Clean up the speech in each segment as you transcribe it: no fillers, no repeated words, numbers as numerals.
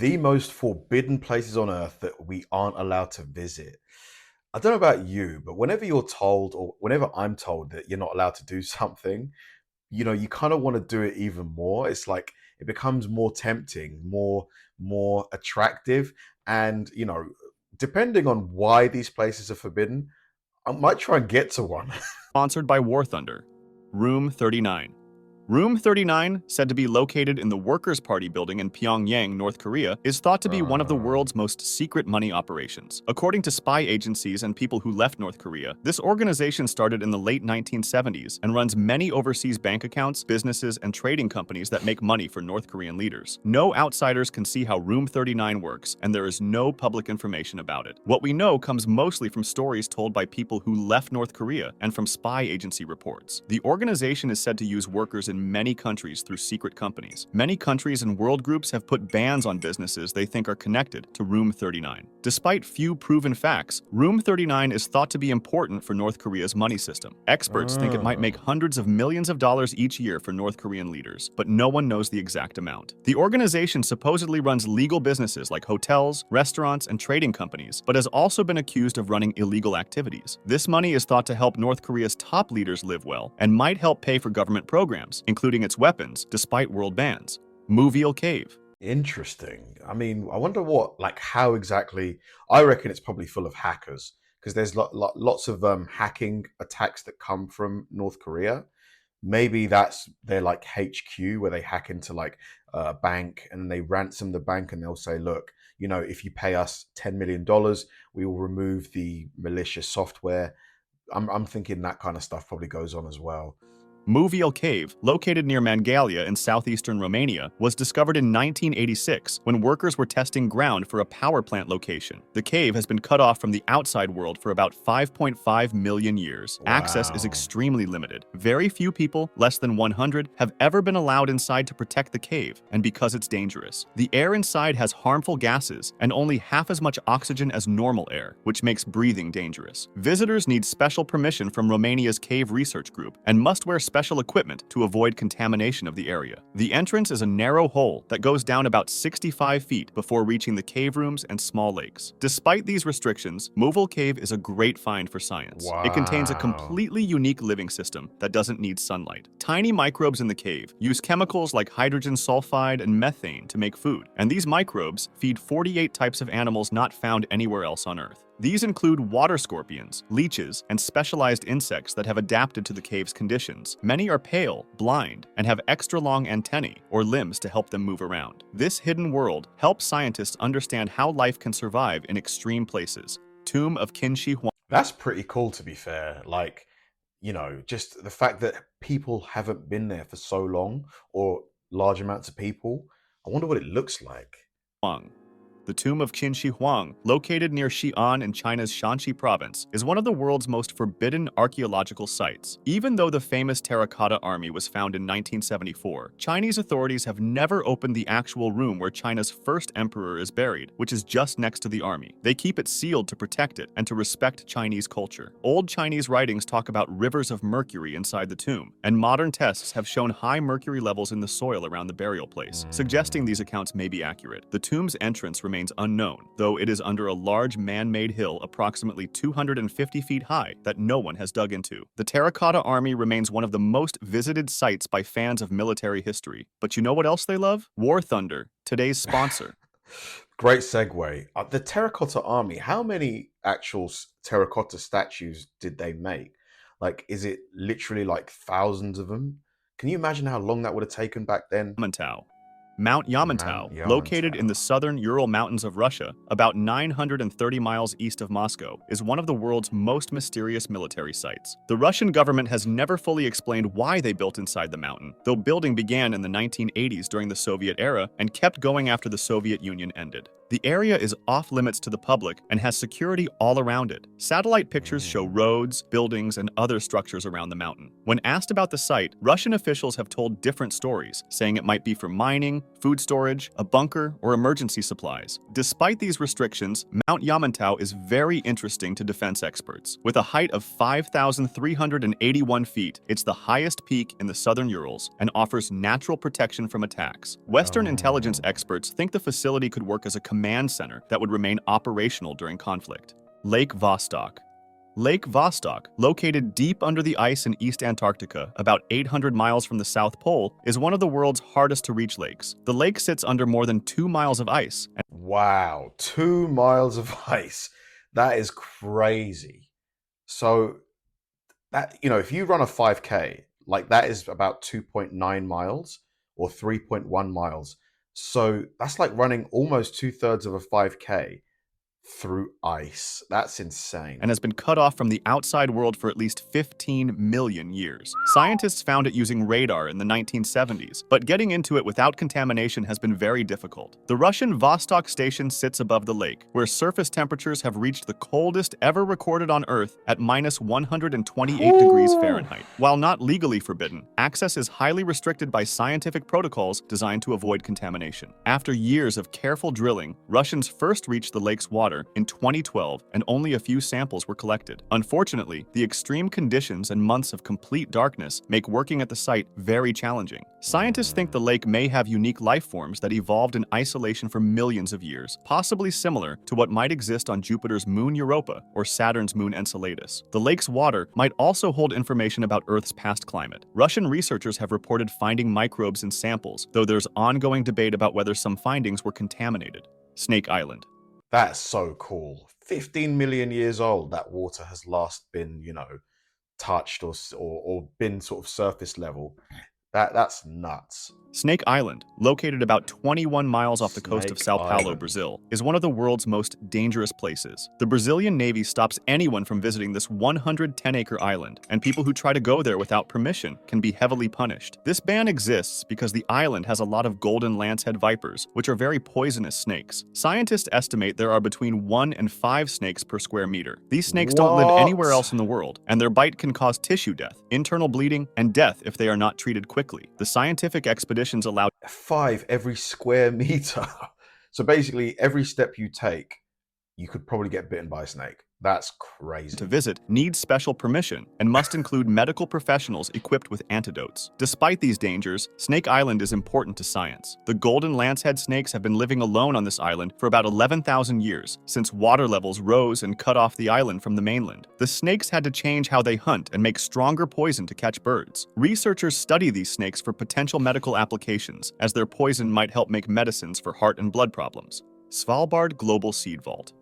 The most forbidden places on earth that we aren't allowed to visit. I don't know about you, but whenever you're told, or whenever I'm told that you're not allowed to do something, you kind of want to do it even more. It's like it becomes more tempting, more attractive, and depending on why these places are forbidden, I might try and get to one. Sponsored by War Thunder. Room 39. Room 39, said to be located in the Workers' Party building in Pyongyang, North Korea, is thought to be one of the Uh, world's most secret money operations. According to spy agencies and people who left North Korea, this organization started in the late 1970s and runs many overseas bank accounts, businesses, and trading companies that make money for North Korean leaders. No outsiders can see how Room 39 works, and there is no public information about it. What we know comes mostly from stories told by people who left North Korea and from spy agency reports. The organization is said to use workers in many countries through secret companies. Many countries and world groups have put bans on businesses they think are connected to Room 39. Despite few proven facts, Room 39 is thought to be important for North Korea's money system. Experts think it might make uh. hundreds of millions of dollars each year for North Korean leaders, but no one knows the exact amount. The organization supposedly runs legal businesses like hotels, restaurants, and trading companies, but has also been accused of running illegal activities. This money is thought to help North Korea's top leaders live well and might help pay for government programs, including its weapons, despite world bans. Moval Cave. Interesting. I mean, I wonder how exactly. I reckon it's probably full of hackers because there's lots of hacking attacks that come from North Korea. Maybe that's their like HQ where they hack into like a bank and they ransom the bank and they'll say, look, if you pay us $10 million, we will remove the malicious software. I'm thinking that kind of stuff probably goes on as well. Moval Cave, located near Mangalia in southeastern Romania, was discovered in 1986 when workers were testing ground for a power plant location. The cave has been cut off from the outside world for about 5.5 million years. Access is Wow. extremely limited. Very few people, less than 100, have ever been allowed inside to protect the cave, and because it's dangerous. The air inside has harmful gases and only half as much oxygen as normal air, which makes breathing dangerous. Visitors need special permission from Romania's Cave Research Group and must wear special equipment to avoid contamination of the area. The entrance is a narrow hole that goes down about 65 feet before reaching the cave rooms and small lakes. Despite these restrictions, Moval Cave is a great find for science. It contains a Wow. completely unique living system that doesn't need sunlight. Tiny microbes in the cave use chemicals like hydrogen sulfide and methane to make food, and these microbes feed 48 types of animals not found anywhere else on Earth. These include water scorpions, leeches, and specialized insects that have adapted to the cave's conditions. Many are pale, blind, and have extra long antennae or limbs to help them move around. This hidden world helps scientists understand how life can survive in extreme places. Tomb of Qin Shi Huang. That's pretty cool, to be fair. Like, just the fact that people haven't been there for so long or large amounts of people. I wonder what it looks like. The tomb of Qin Shi Huang, located near Xi'an in China's Shanxi province, is one of the world's most forbidden archaeological sites. Even though the famous Terracotta Army was found in 1974, Chinese authorities have never opened the actual room where China's first emperor is buried, which is just next to the army. They keep it sealed to protect it and to respect Chinese culture. Old Chinese writings talk about rivers of mercury inside the tomb, and modern tests have shown high mercury levels in the soil around the burial place, suggesting these accounts may be accurate. The tomb's entrance remains unknown, though it is under a large man-made hill approximately 250 feet high that no one has dug into. The Terracotta Army remains one of the most visited sites by fans of military history. But you know what else they love? War Thunder, today's sponsor. Great segue. The Terracotta Army, how many actual terracotta statues did they make? Like, is it literally like thousands of them? Can you imagine how long that would have taken back then? Yamantau. Mount Yamantau, Mount located in the Yamantau. southern Ural Mountains of Russia, about 930 miles east of Moscow, is one of the world's most mysterious military sites. The Russian government has never fully explained why they built inside the mountain, though building began in the 1980s during the Soviet era and kept going after the Soviet Union ended. The area is off limits to the public and has security all around it. Satellite pictures show roads, buildings, and other structures around the mountain. When asked about the site, Russian officials have told different stories, saying it might be for mining, food storage, a bunker, or emergency supplies. Despite these restrictions, Mount Yamantau is very interesting to defense experts. With a height of 5,381 feet, it's the highest peak in the southern Urals and offers natural protection from attacks. Western intelligence experts think the facility could work as a command center that would remain operational during conflict. Lake Vostok. Lake Vostok, located deep under the ice in East Antarctica, about 800 miles from the South Pole, is one of the world's hardest-to-reach lakes. The lake sits under more than 2 miles of ice. Wow, 2 miles of ice. That is crazy. So that, if you run a 5K, like that is about 2.9 miles or 3.1 miles. So that's like running almost 2/3 of a 5K through ice. That's insane. And has been cut off from the outside world for at least 15 million years. Scientists found it using radar in the 1970s, but getting into it without contamination has been very difficult. The Russian Vostok station sits above the lake, where surface temperatures have reached the coldest ever recorded on Earth at -128 degrees Fahrenheit. While not legally forbidden, access is highly restricted by scientific protocols designed to avoid contamination. After years of careful drilling, Russians first reached the lake's water in 2012, and only a few samples were collected. Unfortunately, the extreme conditions and months of complete darkness make working at the site very challenging. Scientists think the lake may have unique life forms that evolved in isolation for millions of years, possibly similar to what might exist on Jupiter's moon Europa or Saturn's moon Enceladus. The lake's water might also hold information about Earth's past climate. Russian researchers have reported finding microbes in samples, though there's ongoing debate about whether some findings were contaminated. Snake Island. That's so cool. 15 million years old, that water has last been, touched or been sort of surface level. That's nuts. Snake Island, located about 21 miles off the coast of Snake Sao Paulo, Island. Brazil, is one of the world's most dangerous places. The Brazilian Navy stops anyone from visiting this 110-acre island, and people who try to go there without permission can be heavily punished. This ban exists because the island has a lot of golden lancehead vipers, which are very poisonous snakes. Scientists estimate there are between 1 and 5 snakes per square meter. These snakes don't live anywhere else in the world, and their bite can cause tissue death, internal bleeding, and death if they are not treated quickly. The scientific expeditions allow 5 every square meter. So basically, every step you take, you could probably get bitten by a snake. That's crazy. to visit need special permission and must include medical professionals equipped with antidotes. Despite these dangers, Snake Island is important to science. The golden lancehead snakes have been living alone on this island for about 11,000 years, since water levels rose and cut off the island from the mainland. The snakes had to change how they hunt and make stronger poison to catch birds. Researchers study these snakes for potential medical applications, as their poison might help make medicines for heart and blood problems. Svalbard Global Seed Vault.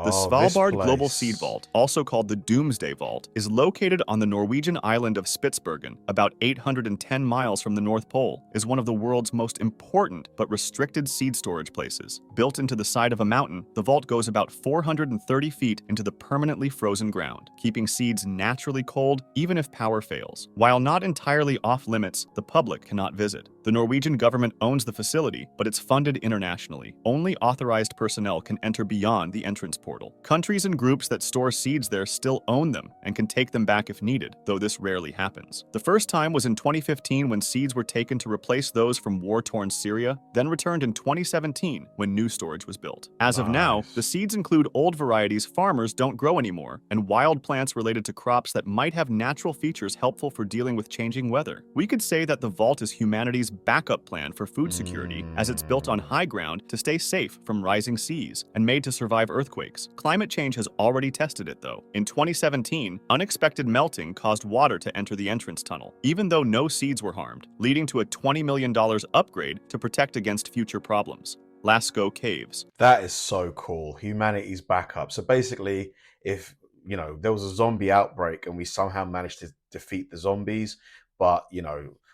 The Svalbard Global Seed Vault, also called the Doomsday Vault, is located on the Norwegian island of Spitsbergen, about 810 miles from the North Pole, is one of the world's most important but restricted seed storage places. Built into the side of a mountain, the vault goes about 430 feet into the permanently frozen ground, keeping seeds naturally cold even if power fails. While not entirely off-limits, the public cannot visit. The Norwegian government owns the facility, but it's funded internationally. Only authorized personnel can enter beyond the entrance portal. Countries and groups that store seeds there still own them and can take them back if needed, though this rarely happens. The first time was in 2015 when seeds were taken to replace those from war-torn Syria, then returned in 2017 when new storage was built. As of now, the seeds include old varieties farmers don't grow anymore, and wild plants related to crops that might have natural features helpful for dealing with changing weather. We could say that the vault is humanity's backup plan for food security, as it's built on high ground to stay safe from rising seas and made to survive earthquakes. Climate change has already tested it, though. In 2017, unexpected melting caused water to enter the entrance tunnel, even though no seeds were harmed, leading to a $20 million upgrade to protect against future problems. Lasco Caves. That is so cool. Humanity's backup. So basically, if there was a zombie outbreak and we somehow managed to defeat the zombies, but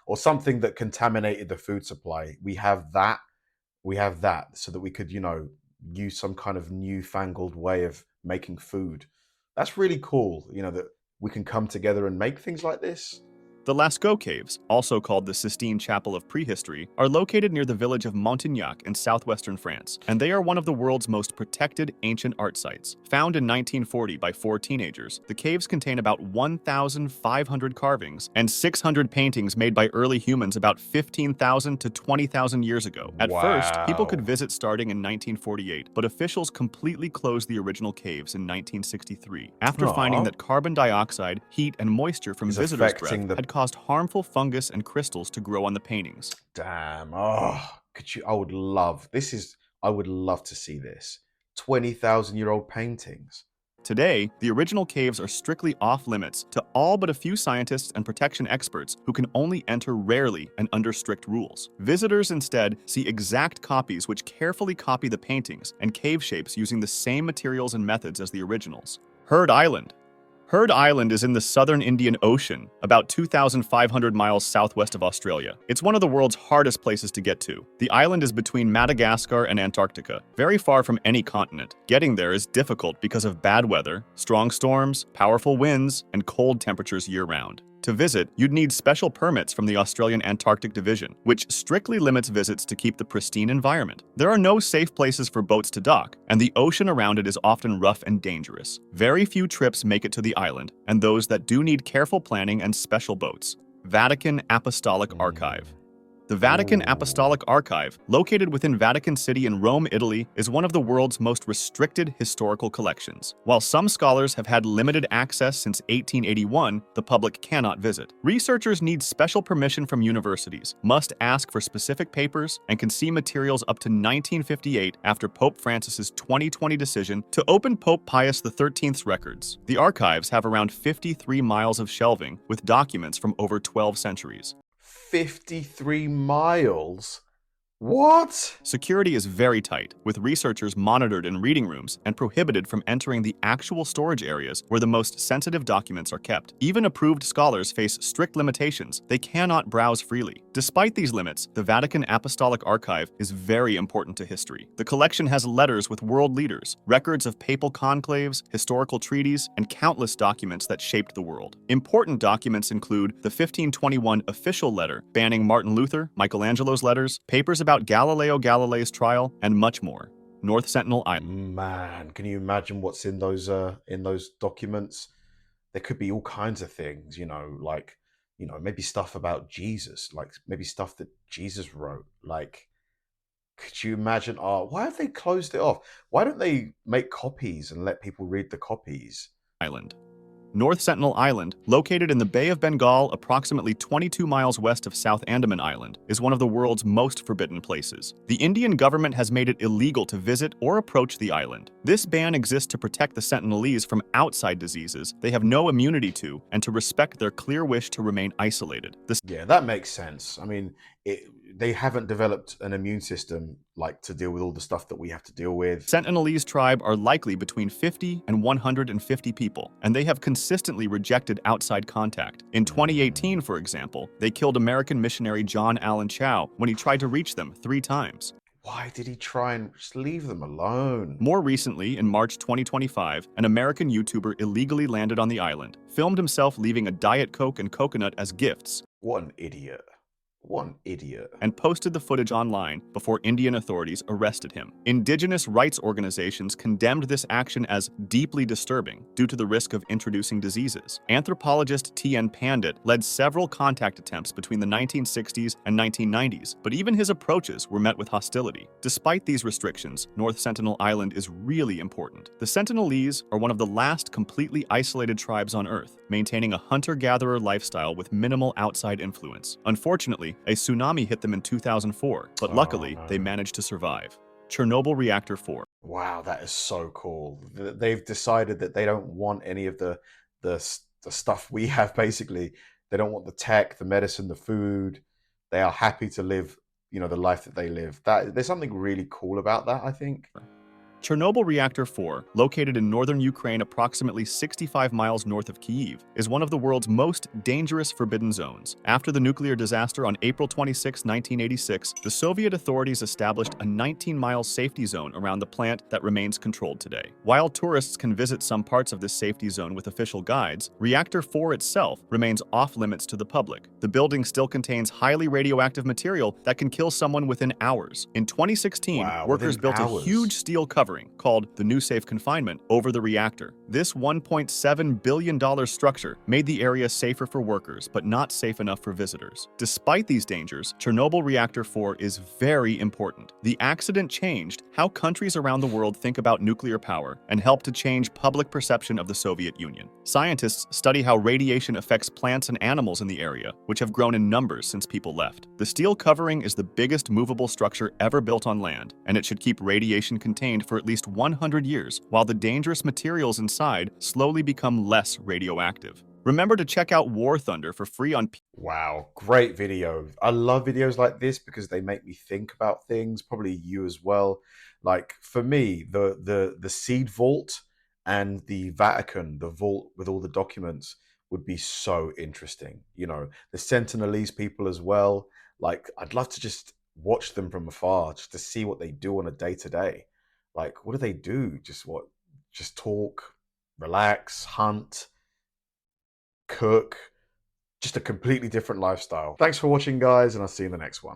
or something that contaminated the food supply, we have that so that we could use some kind of newfangled way of making food. That's really cool, that we can come together and make things like this. The Lasco Caves, also called the Sistine Chapel of Prehistory, are located near the village of Montignac in southwestern France, and they are one of the world's most protected ancient art sites. Found in 1940 by 4 teenagers, the caves contain about 1,500 carvings and 600 paintings made by early humans about 15,000 to 20,000 years ago. At first, people could Wow. visit starting in 1948, but officials completely closed the original caves in 1963 after finding Aw. that carbon dioxide, heat, and moisture from Is visitors' breath affecting the had caused harmful fungus and crystals to grow on the paintings. damn. Oh, could you? I would love to see this. 20,000-year-old paintings. Today, the original caves are strictly off-limits to all but a few scientists and protection experts who can only enter rarely and under strict rules. Visitors instead see exact copies which carefully copy the paintings and cave shapes using the same materials and methods as the originals. Heard Island. Heard Island is in the southern Indian Ocean, about 2,500 miles southwest of Australia. It's one of the world's hardest places to get to. The island is between Madagascar and Antarctica, very far from any continent. Getting there is difficult because of bad weather, strong storms, powerful winds, and cold temperatures year-round. To visit, you'd need special permits from the Australian Antarctic Division, which strictly limits visits to keep the pristine environment. There are no safe places for boats to dock, and the ocean around it is often rough and dangerous. Very few trips make it to the island, and those that do need careful planning and special boats. Vatican Apostolic Archive. The Vatican Apostolic Archive, located within Vatican City in Rome, Italy, is one of the world's most restricted historical collections. While some scholars have had limited access since 1881, the public cannot visit. Researchers need special permission from universities, must ask for specific papers, and can see materials up to 1958 after Pope Francis's 2020 decision to open Pope Pius XIII's records. The archives have around 53 miles of shelving with documents from over 12 centuries. 53 miles? What? Security is very tight, with researchers monitored in reading rooms and prohibited from entering the actual storage areas where the most sensitive documents are kept. Even approved scholars face strict limitations. They cannot browse freely. Despite these limits, the Vatican Apostolic Archive is very important to history. The collection has letters with world leaders, records of papal conclaves, historical treaties, and countless documents that shaped the world. Important documents include the 1521 official letter banning Martin Luther, Michelangelo's letters, papers about Galileo Galilei's trial, and much more. North Sentinel Island. Man, can you imagine what's in those documents? There could be all kinds of things, like, maybe stuff about Jesus, like maybe stuff that Jesus wrote. Like, could you imagine? Oh, why have they closed it off? Why don't they make copies and let people read the copies? North Sentinel Island, located in the Bay of Bengal approximately 22 miles west of South Andaman Island, is one of the world's most forbidden places. The Indian government has made it illegal to visit or approach the island. This ban exists to protect the Sentinelese from outside diseases they have no immunity to and to respect their clear wish to remain isolated. Yeah, that makes sense. I mean, they haven't developed an immune system like to deal with all the stuff that we have to deal with. Sentinelese tribe are likely between 50 and 150 people, and they have consistently rejected outside contact. In 2018, for example, they killed American missionary John Allen Chow when he tried to reach them 3 times. Why did he try and just leave them alone? More recently, in March 2025, an American YouTuber illegally landed on the island, filmed himself leaving a Diet Coke and coconut as gifts. What an idiot. What an idiot. And posted the footage online before Indian authorities arrested him. Indigenous rights organizations condemned this action as deeply disturbing due to the risk of introducing diseases. Anthropologist T.N. Pandit led several contact attempts between the 1960s and 1990s, but even his approaches were met with hostility. Despite these restrictions, North Sentinel Island is really important. The Sentinelese are one of the last completely isolated tribes on Earth, maintaining a hunter-gatherer lifestyle with minimal outside influence. Unfortunately, a tsunami hit them in 2004, but luckily, they managed to survive. Chernobyl Reactor 4. Wow, that is so cool. They've decided that they don't want any of the stuff we have, basically. They don't want the tech, the medicine, the food. They are happy to live, the life that they live. There's something really cool about that, I think. Chernobyl Reactor 4, located in northern Ukraine approximately 65 miles north of Kyiv, is one of the world's most dangerous forbidden zones. After the nuclear disaster on April 26, 1986, the Soviet authorities established a 19-mile safety zone around the plant that remains controlled today. While tourists can visit some parts of this safety zone with official guides, Reactor 4 itself remains off-limits to the public. The building still contains highly radioactive material that can kill someone within hours. In 2016, Wow, workers within built a hours. huge steel covering called the New Safe Confinement over the reactor. This $1.7 billion structure made the area safer for workers, but not safe enough for visitors. Despite these dangers, Chernobyl Reactor 4 is very important. The accident changed how countries around the world think about nuclear power and helped to change public perception of the Soviet Union. Scientists study how radiation affects plants and animals in the area, which have grown in numbers since people left. The steel covering is the biggest movable structure ever built on land, and it should keep radiation contained for at least 100 years, while the dangerous materials inside slowly become less radioactive. Remember to check out War Thunder for free on Wow, great video. I love videos like this because they make me think about things, probably you as well. Like for me, the seed vault and the Vatican, the vault with all the documents would be so interesting. You know, the Sentinelese people as well. Like I'd love to just watch them from afar just to see what they do on a day to day. Like what do they do? Just what? Just talk, relax, hunt, cook, just a completely different lifestyle. Thanks for watching, guys, and I'll see you in the next one.